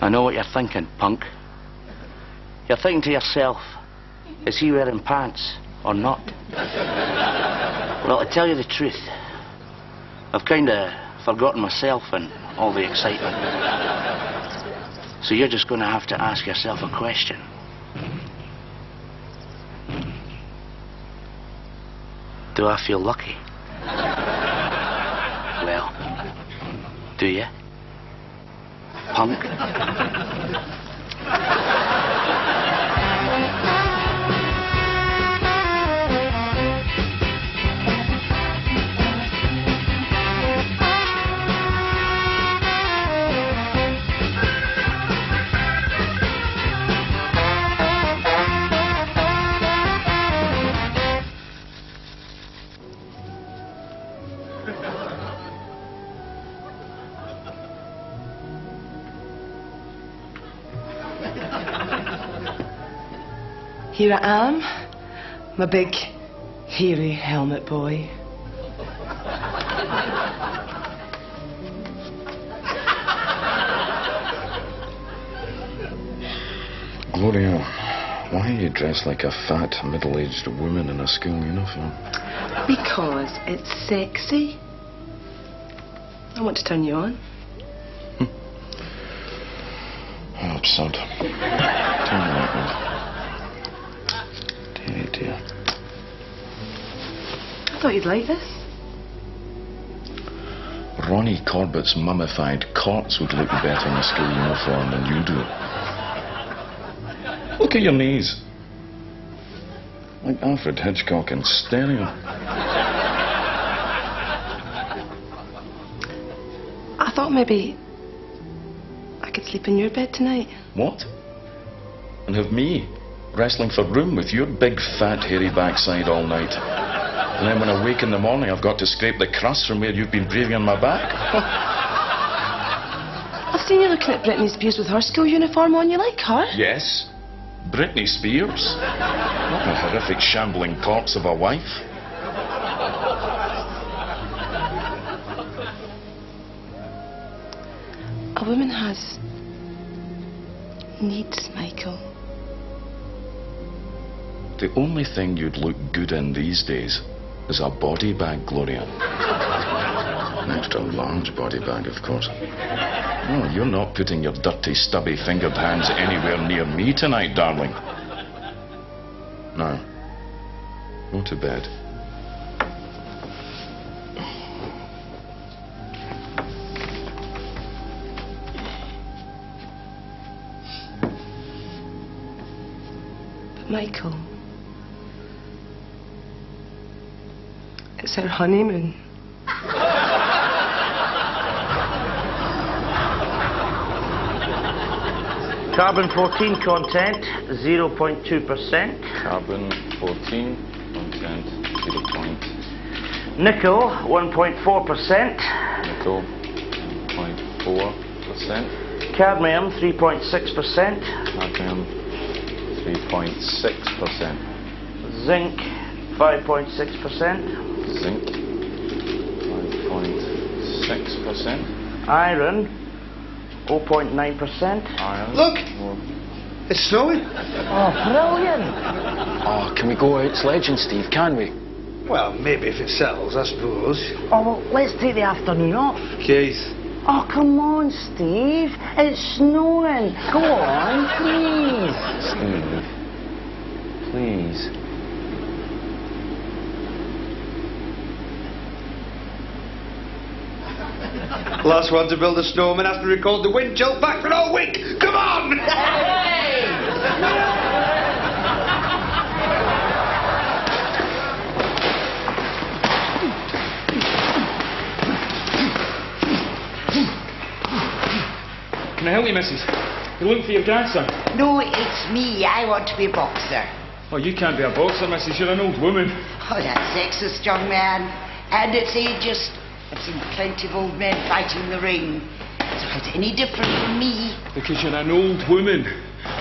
I know what you're thinking, punk. You're thinking to yourself, is he wearing pants or not? Well, to tell you the truth, I've kind of forgotten myself and all the excitement. So you're just going to have to ask yourself a question. Do I feel lucky? Well, do you? Punk? Here I am, my big, hairy helmet boy. Gloria, why are you dressed like a fat, middle-aged woman in a school uniform? Because it's sexy. I want to turn you on. How absurd. Turn me like that. Dear. I thought you'd like this. Ronnie Corbett's mummified corpse would look better in a school uniform than you do. Look at your knees. Like Alfred Hitchcock in stereo. I thought maybe I could sleep in your bed tonight. What? And have me wrestling for room with your big fat hairy backside all night. And then when I wake in the morning I've got to scrape the crust from where you've been breathing on my back. I've seen you looking at Britney Spears with her school uniform on. You like her? Yes, Britney Spears. Not a horrific shambling corpse of a wife. A woman has needs, Michael. The only thing you'd look good in these days is a body bag, Gloria. An extra large body bag, of course. No, you're not putting your dirty, stubby-fingered hands anywhere near me tonight, darling. Now, go to bed. But Michael, it's our honeymoon. Carbon-14 content, 0.2%. Carbon-14 content, 0. Nickel, 1.4%. Nickel, 0.4%. Cadmium, 3.6%. Cadmium, 3.6%. Zinc, 5.6%. Zinc, 5.6%. Iron, 0.9%. Iron. Look! It's snowing. Oh, brilliant! Oh, can we go out sledging, Steve? Can we? Well, maybe if it settles, I suppose. Oh, well, let's take the afternoon off. Keith. Oh, come on, Steve. It's snowing. Go on, please. Steve, please. Last one to build a snowman has to record the wind chill back for all week. Come on! Can I help you, missus? You're looking for your grandson? No, it's me. I want to be a boxer. Oh, you can't be a boxer, missus. You're an old woman. Oh, that's sexist, young man. And it's ageist. I've seen plenty of old men fighting in the ring. So is it any different from me? Because you're an old woman.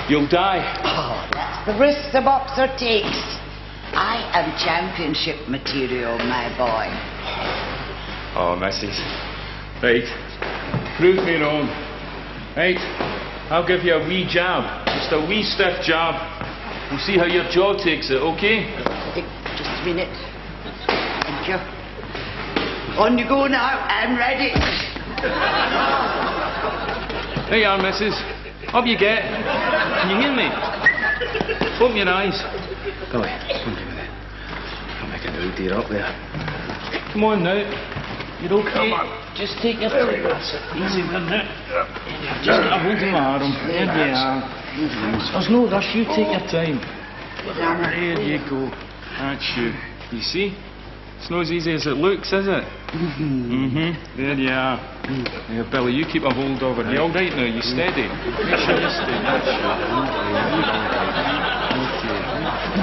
You'll die. Oh, that's the risk the boxer takes. I am championship material, my boy. Oh, missus. Right. Prove me wrong. Right. I'll give you a wee jab. Just a wee stiff jab. We'll see how your jaw takes it, okay? Just a minute. Thank you. On you go now. I'm ready. There you are, missus. Up you get. Can you hear me? Open your eyes. Billy, don't give me that. I'll make a new deer up there. Come on now. You're okay. Just take your time. Easy with it. Just hold my arm. There you are. There's no rush. You take your time. There you go. That's you. You see? It's not as easy as it looks, is it? There you are. Yeah, Billy, you keep a hold of her. You all right now? You steady? Make sure you stay. That's you.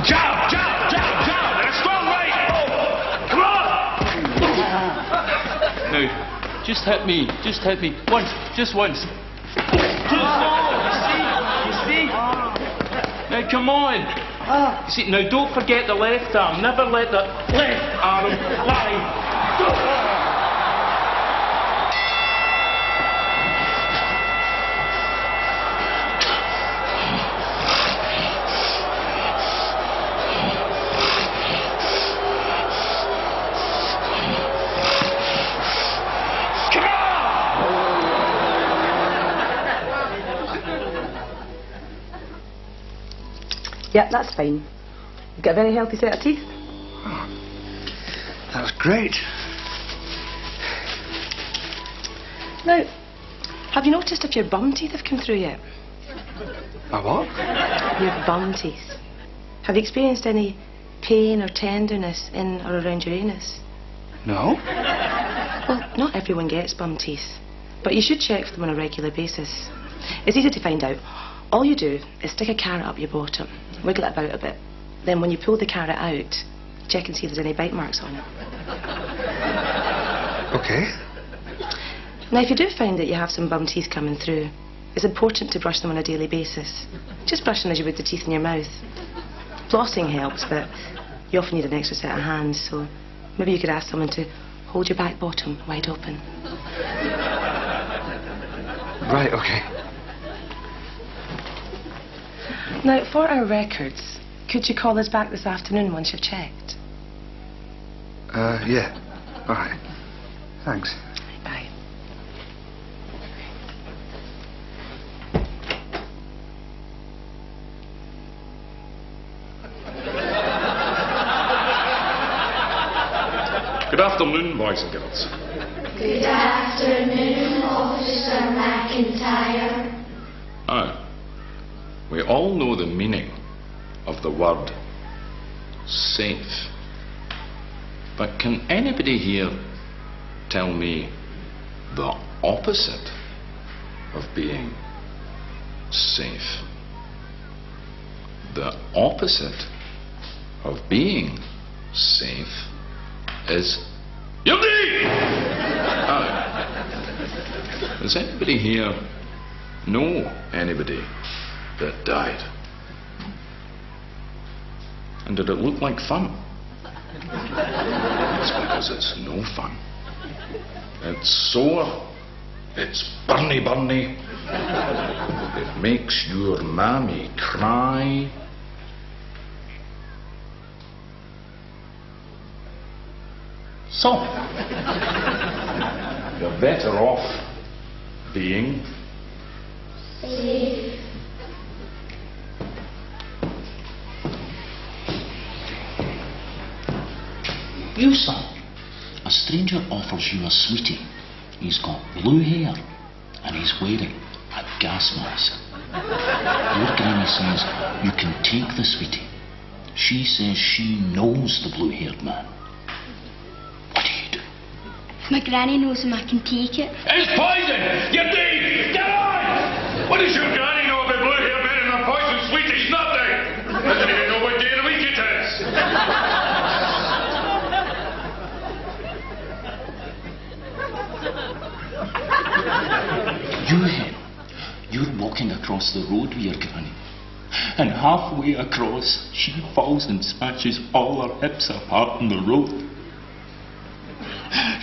Jab, jab, jab, jab, and a strong right. Oh, come on. Now, just hit me. Just hit me. Once. Just once. You see? Now, come on. You see, now don't forget the left arm. Never let the left arm lie. Yep, that's fine. You've got a very healthy set of teeth. That's great. Now, have you noticed if your bum teeth have come through yet? My what? Your bum teeth. Have you experienced any pain or tenderness in or around your anus? No. Well, not everyone gets bum teeth, but you should check for them on a regular basis. It's easy to find out. All you do is stick a carrot up your bottom, wiggle it about a bit. Then when you pull the carrot out, check and see if there's any bite marks on it. Okay. Now, if you do find that you have some bum teeth coming through, it's important to brush them on a daily basis. Just brush them as you would the teeth in your mouth. Flossing helps, but you often need an extra set of hands, so maybe you could ask someone to hold your back bottom wide open. Right, okay. Now, for our records, could you call us back this afternoon once you've checked? Yeah. All right. Thanks. Bye. Good afternoon, boys and girls. Good afternoon, Officer McIntyre. We all know the meaning of the word safe. But can anybody here tell me the opposite of being safe? The opposite of being safe is guilty! Does anybody here know anybody that died? And did it look like fun? It's because it's no fun. It's sore. It's burny. It makes your mammy cry. So, you're better off being safe. You, son, a stranger offers you a sweetie. He's got blue hair and he's wearing a gas mask. Your granny says you can take the sweetie. She says she knows the blue-haired man. What do you do? My granny knows him, I can take it. It's poison! You're dead! Get on! What does your granny know about blue-haired men and their poison sweeties? Nothing! Doesn't even know what day of the week it is! You're walking across the road with your granny. And halfway across, she falls and smashes all her hips apart on the road.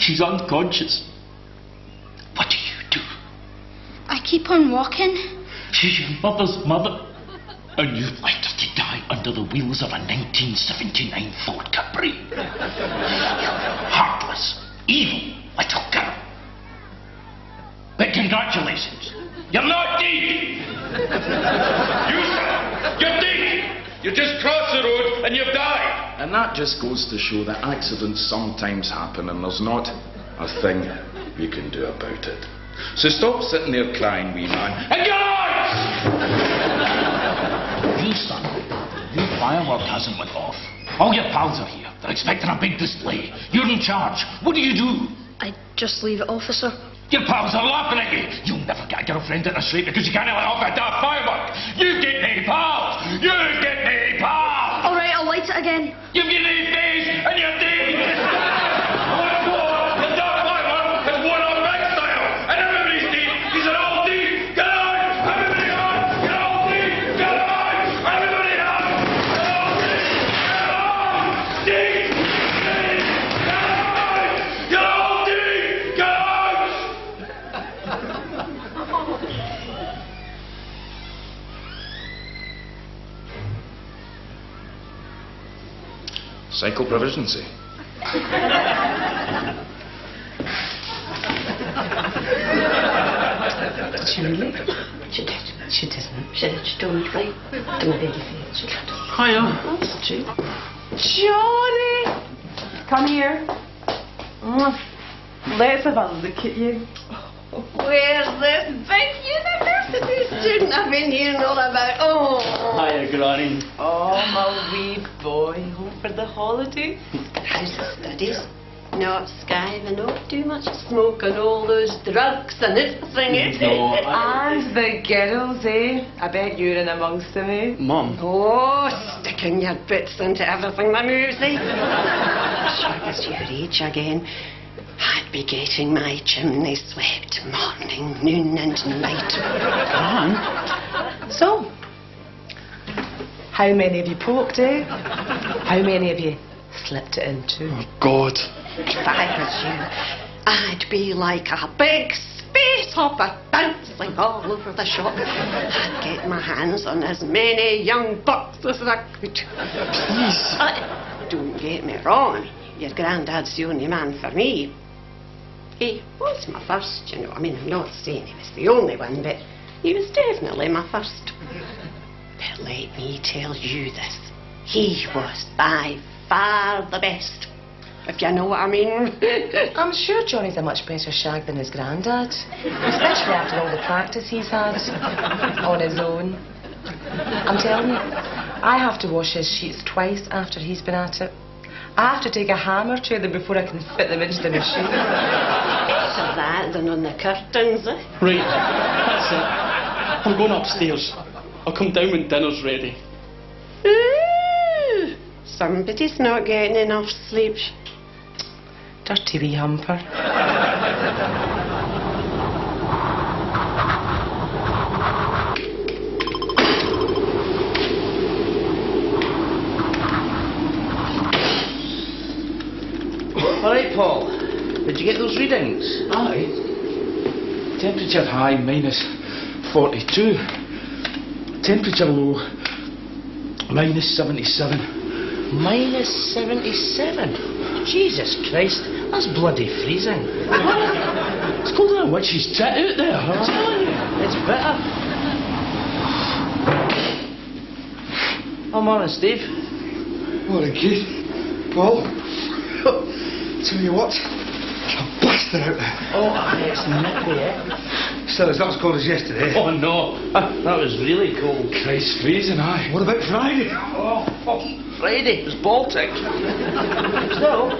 She's unconscious. What do you do? I keep on walking. She's your mother's mother. And you've left her to die under the wheels of a 1979 Ford Capri. Heartless, evil little girl. But congratulations. You're not dead. You, sir, you're dead. You just crossed the road and you've died. And that just goes to show that accidents sometimes happen and there's not a thing you can do about it. So stop sitting there crying, wee man, and get out! You, son, your firework hasn't went off. All your pals are here. They're expecting a big display. You're in charge. What do? I just leave it, officer. Your pals are laughing at you. You'll never get a girlfriend at a street because you can't let off a daft firework. You get no pals. You get no pals. All right, I'll light it again. You've got no face and you're dead. The daft firework has worn off right style. And everybody's dead. These are all dead. Get out. Everybody out. Get all dead. Get out. Everybody out. Get all dead. Get out. Dead. Dead. Get out. Get all dead. Get out. Cycle provisions, eh? Did she really? She did. She didn't. She don't, right? To my baby face. She did. Hiya. That's true. Johnny! Come here. Let's have a look at you. Where's this big university student I've been hearing all about? Oh. Hiya, Granny. Oh, my wee boy. Home for the holidays? How's the studies? Not skiving off too much smoke and all those drugs and everything, is it? No, And the girls, eh? I bet you're in amongst them, eh? Mum. Oh, sticking your bits into everything that moves, eh? Sure as your age again, I'd be getting my chimney swept morning, noon and night. So, how many have you poked, eh? How many have you slipped it into? Oh, God. If I was you, I'd be like a big space hopper bouncing all over the shop. I'd get my hands on as many young bucks as I could. Please. Don't get me wrong, your granddad's the only man for me. He was my first, you know. I mean, I'm not saying he was the only one, but he was definitely my first. But let me tell you this, he was by far the best. If you know what I mean. I'm sure Johnny's a much better shag than his granddad. Especially after all the practice he's had on his own. I'm telling you, I have to wash his sheets twice after he's been at it. I have to take a hammer to them before I can fit them into the machine. Better that than on the curtains, eh? Right, that's it. I'm going upstairs. I'll come down when dinner's ready. Ooh, somebody's not getting enough sleep. Dirty wee humper. All right, Paul. Did you get those readings? Aye. Temperature high, minus 42. Temperature low, minus 77. Minus 77? Jesus Christ, that's bloody freezing. It's colder than witch's tit out there, I'm telling you. It's bitter. Oh, morning, Steve. Morning, kid. Paul. Tell you what, I'm blasted out there. Oh, aye, it's nippy, eh? Still, it's not as cold as yesterday. Oh, no. That was really cold. Christ, freezing, aye. What about Friday? Friday was Baltic. Still,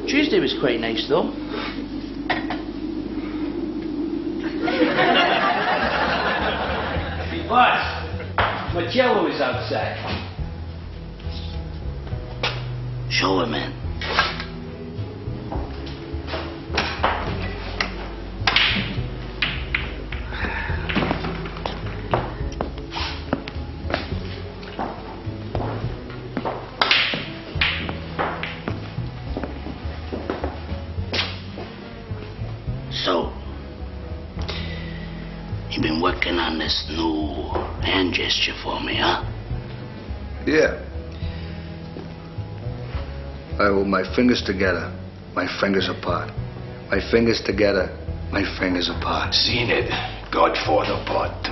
Tuesday was quite nice, though. What? My jello is outside. Show him in. So, you've been working on this new hand gesture for me, huh? Yeah. I hold my fingers together, my fingers apart. My fingers together, my fingers apart. Seen it. Godfather Part 2.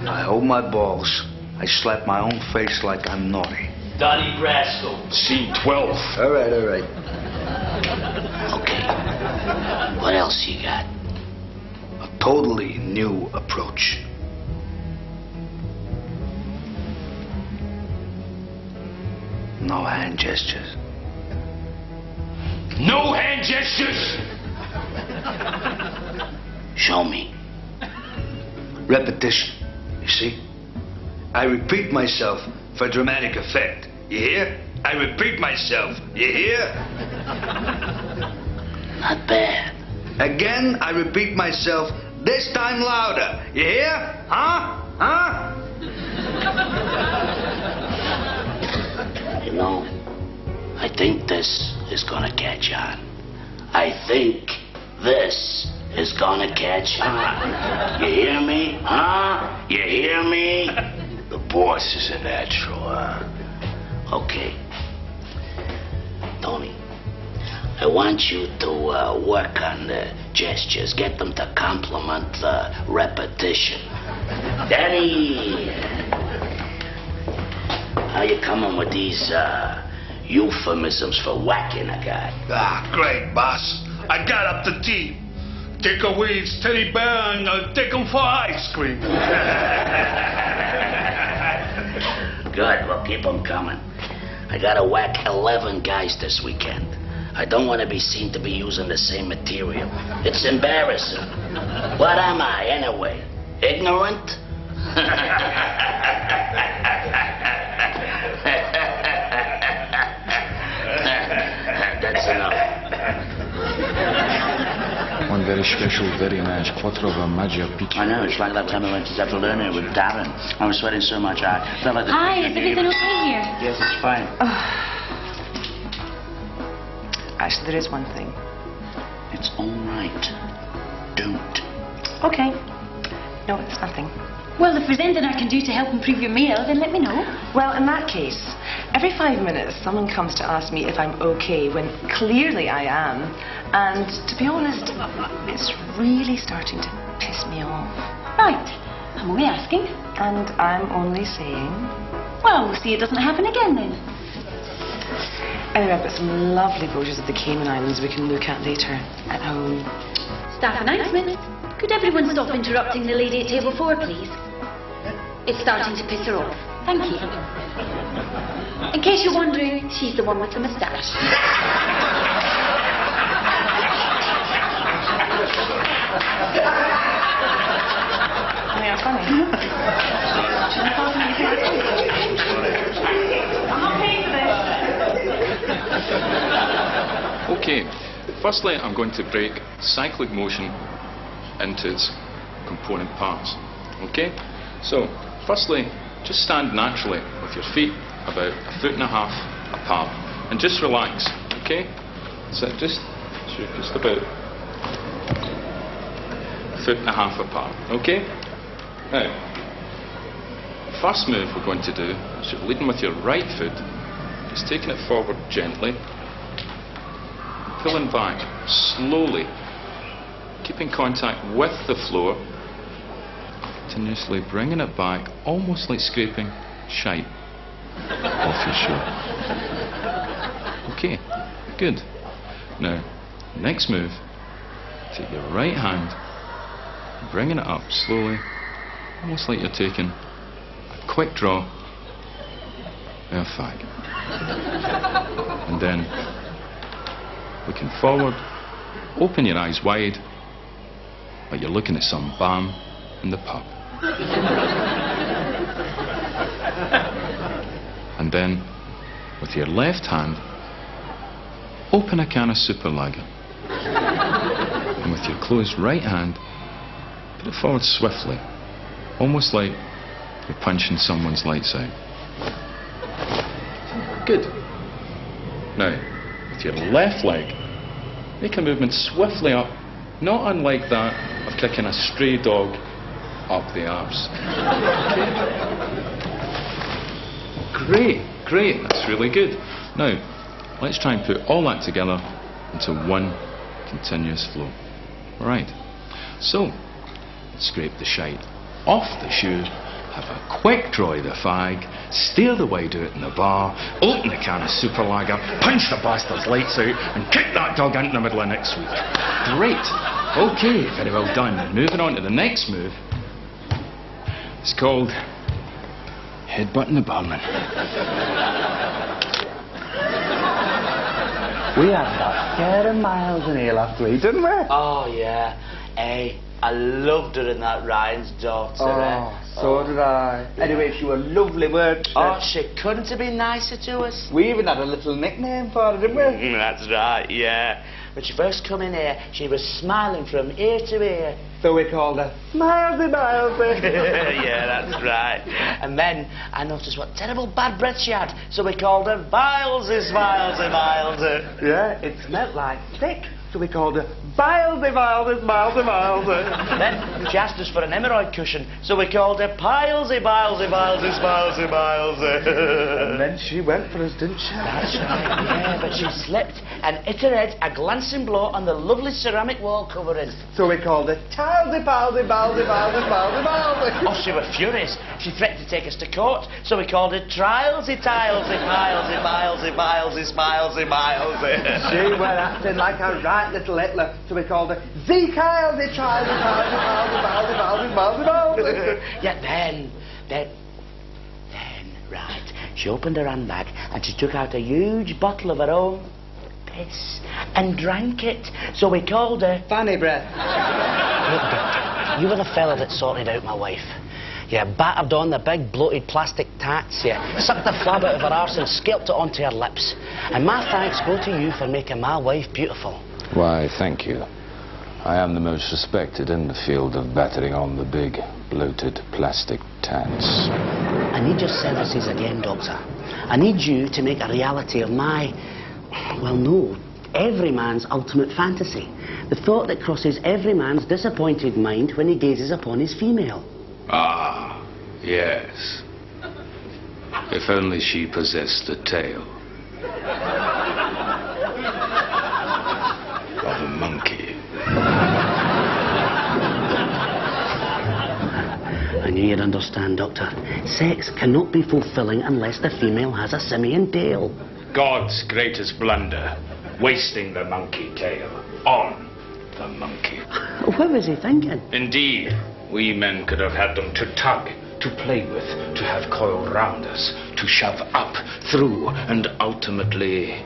I hold my balls. I slap my own face like I'm naughty. Donnie Brasco. Scene 12. All right, all right. Okay. What else you got? A totally new approach. No hand gestures. No hand gestures! Show me. Repetition, you see? I repeat myself for dramatic effect. You hear? I repeat myself. You hear? Not bad. Again, I repeat myself, this time louder. You hear? Huh? Huh? You know, I think this is gonna catch on. I think this is gonna catch on. You hear me? Huh? You hear me? The boss is a natural, huh? Okay. Tony, I want you to work on the gestures. Get them to complement the repetition. Danny, how you coming with these euphemisms for whacking a guy? Ah, great, boss. I got up the tea. Take away his teddy bear and I'll take him for ice cream. Good, well, keep them coming. I gotta whack 11 guys this weekend. I don't want to be seen to be using the same material. It's embarrassing. What am I, anyway? Ignorant? That's enough. One very special, very nice quattro formaggio picchio. I know, it's like that time I went to Zeffalerne with Darren. I was sweating so much I felt like the... Hi, is everything okay here? Yes, it's fine. Actually, there is one thing. It's all right. Don't. Okay. No, it's nothing. Well, if there's anything I can do to help improve your mail, then let me know. Well, in that case, every 5 minutes someone comes to ask me if I'm okay when clearly I am. And to be honest, it's really starting to piss me off. Right. I'm only asking. And I'm only saying... Well, we'll see it doesn't happen again then. Anyway, I've got some lovely brochures of the Cayman Islands we can look at later at home. Staff announcement. Could everyone stop interrupting the lady at table 4, please? It's starting to piss her off. Thank you. In case you're wondering, she's the one with the moustache. Yeah, funny. Okay, firstly I'm going to break cyclic motion into its component parts. Okay? So, firstly, just stand naturally with your feet about 1.5 feet apart and just relax. Okay? So just about 1.5 feet apart. Okay? Now, first move we're going to do is you're leading with your right foot, just taking it forward gently, pulling back slowly, keeping contact with the floor, continuously bringing it back, almost like scraping shite off your shoe. Okay, good. Now, next move, take your right hand, bringing it up slowly, almost like you're taking a quick draw with a fag. And then, looking forward, open your eyes wide, but you're looking at some bam in the pub. And then, with your left hand, open a can of Super Lager. And with your closed right hand, put it forward swiftly, almost like you're punching someone's lights out. Good. Now, with your left leg, Make a movement swiftly up, not unlike that of kicking a stray dog up the arse. Okay. Great, that's really good. Now, let's try and put all that together into one continuous flow. Right, so, scrape the shite off the shoe, have a quick draw of the fag, steer the way do it in the bar, open the can of super lager, punch the bastard's lights out, and kick that dog into the middle of next week. Great. Okay, very well done. Moving on to the next move. It's called headbutting the barman. We had that fair miles in here last week, didn't we? Oh, yeah. Hey, I loved her in that Ryan's daughter. Oh, so did I. Anyway, she was lovely, weren't she? Oh, she couldn't have been nicer to us. We even had a little nickname for her, didn't we? That's right, yeah. When she first come in here, she was smiling from ear to ear. So we called her Milesy Milesy. Yeah, that's right. And then I noticed what terrible bad breath she had, so we called her Bilesy Smilesy Milesy. Yeah, it smelled like thick, so we called her Bilesy Milesy Milesy Milesy. Then she asked us for an hemorrhoid cushion, so we called her Pilesy Bilesy Bilesy Smilesy Milesy. And then she went for us, didn't she? That's right, yeah, but she slipped and hit her head a glancing blow on the lovely ceramic wall covering. So we called her Tilesy Palsy Balsy Balsy Balsy Balsy. Oh, she was furious. She threatened to take us to court, so we called her Trialsy Tilesy Pilesy Bilesy Bilesy Smilesy Milesy. She were acting like a right little Hitler, so we called her Zekilesy Trilesy Palsy Balsy Balsy Balsy Balsy Balsy. Yeah, then, right, she opened her handbag and she took out a huge bottle of her own piss and drank it, so we called her Fanny Breath. Look, Doctor, you were the fella that sorted out my wife. You battered on the big bloated plastic tats, you sucked the flab out of her arse and scalped it onto her lips. And my thanks go to you for making my wife beautiful. Why, thank you. I am the most respected in the field of battering on the big, bloated plastic tats. I need your services again, Doctor. I need you to make a reality of my, well, no, every man's ultimate fantasy. The thought that crosses every man's disappointed mind when he gazes upon his female. Ah, yes. If only she possessed a tail. Of a monkey. I knew you'd understand, Doctor. Sex cannot be fulfilling unless the female has a simian tail. God's greatest blunder, wasting the monkey tail on the monkey. What was he thinking? Indeed, we men could have had them to tug, to play with, to have coiled round us, to shove up, through, and ultimately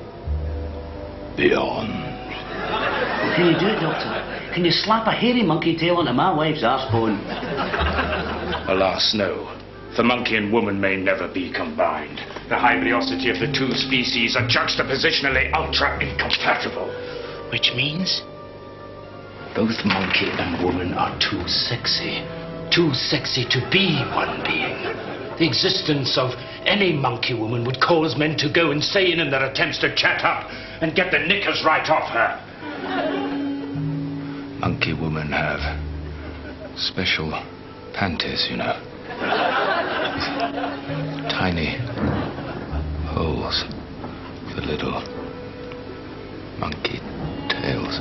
beyond. Can you do it, Doctor? Can you slap a hairy monkey tail onto my wife's arse-bone? Alas, no. The monkey and woman may never be combined. The hybridosity of the two species are juxtapositionally ultra-incompatible. Which means? Both monkey and woman are too sexy. Too sexy to be one being. The existence of any monkey woman would cause men to go insane in their attempts to chat up and get the knickers right off her. Monkey women have special panties, you know. Tiny holes for little monkey tails.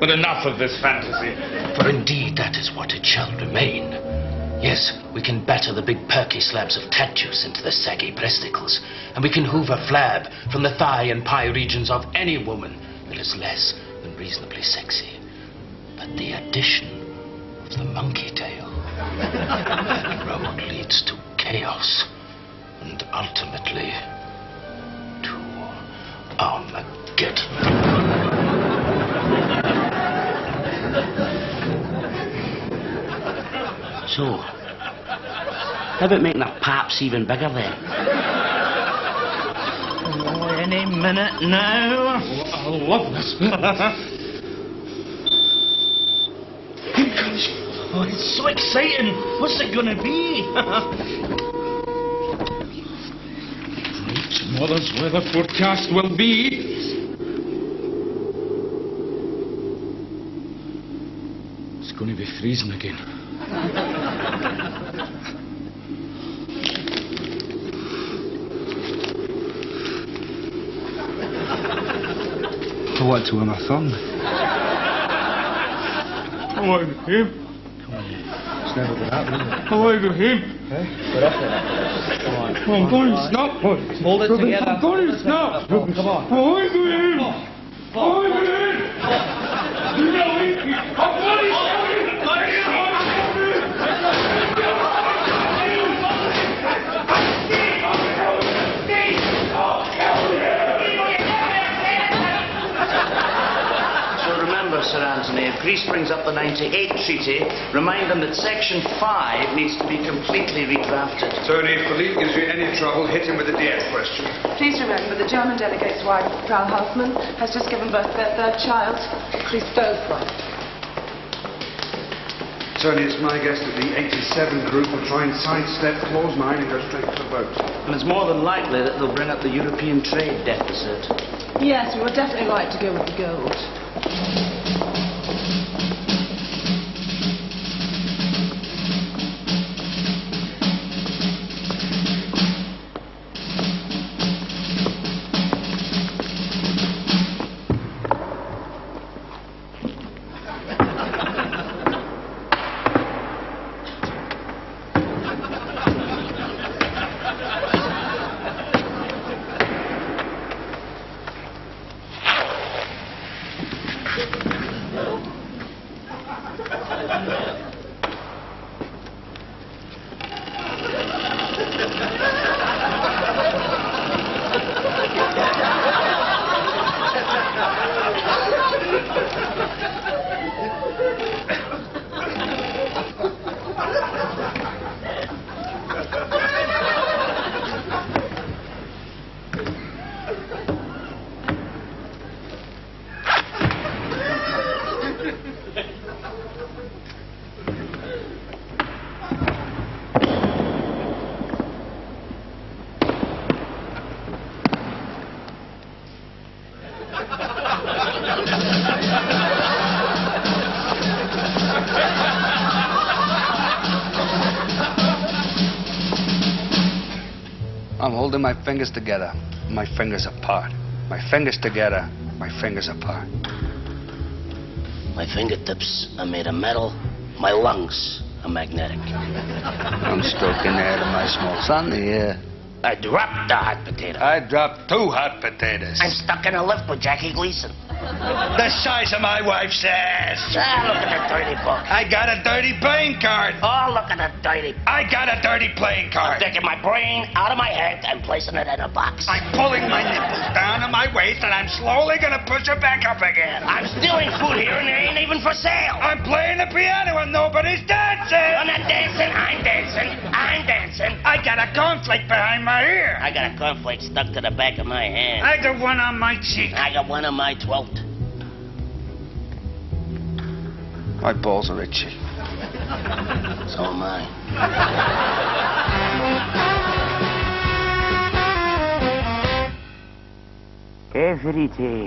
But enough of this fantasy, for indeed that is what it shall remain. Yes, we can batter the big perky slabs of tat juice into the saggy breasticles, and we can hoover flab from the thigh and pie regions of any woman that is less than reasonably sexy. But the addition of the monkey tail, that road leads to chaos, and ultimately to Armageddon. So, how about making the paps even bigger then? Oh, any minute now. I love this. Oh, it's so exciting. What's it gonna be? Tomorrow's weather forecast will be... It's going to be freezing again. I want to wear my thumb. I want him. It's never going to happen, is it? I want him. Hey? Get up there. Come on. I'm going to stop. Hold it together. I'm going to stop. Ruben, come on. I want him. I want him. You know it. I'm going to stop. Sir Anthony, if Greece brings up the 98 treaty, remind them that Section 5 needs to be completely redrafted. Tony, if Philippe gives you any trouble, hit him with the Dieppe question. Please remember the German delegate's wife, Frau Hausmann, has just given birth to their third child, Christophe. Tony, it's my guess that the 87 group will try and sidestep Clause 9 and go straight to the vote. And it's more than likely that they'll bring up the European trade deficit. Yes, we would definitely like to go with the gold. I'm holding my fingers together, my fingers apart. My fingers together, my fingers apart. My fingertips are made of metal. My lungs are magnetic. I'm stroking the head of my small son here. I dropped the hot potato. I dropped 2 hot potatoes. I'm stuck in a lift with Jackie Gleason. The size of my wife's ass. Ah, look at that dirty book. I got a dirty playing card. Oh, look at that dirty... I got a dirty playing I'm card. taking my brain out of my head and placing it in a box. I'm pulling my nipples down on my waist and I'm slowly gonna push it back up again. I'm stealing food here and it ain't even for sale. I'm playing the piano and nobody's dancing. I'm not dancing, I'm dancing, I'm dancing. I got a cornflake behind my ear. I got a cornflake stuck to the back of my hand. I got one on my cheek. I got one on my throat. My balls are itchy. So am I. Every day.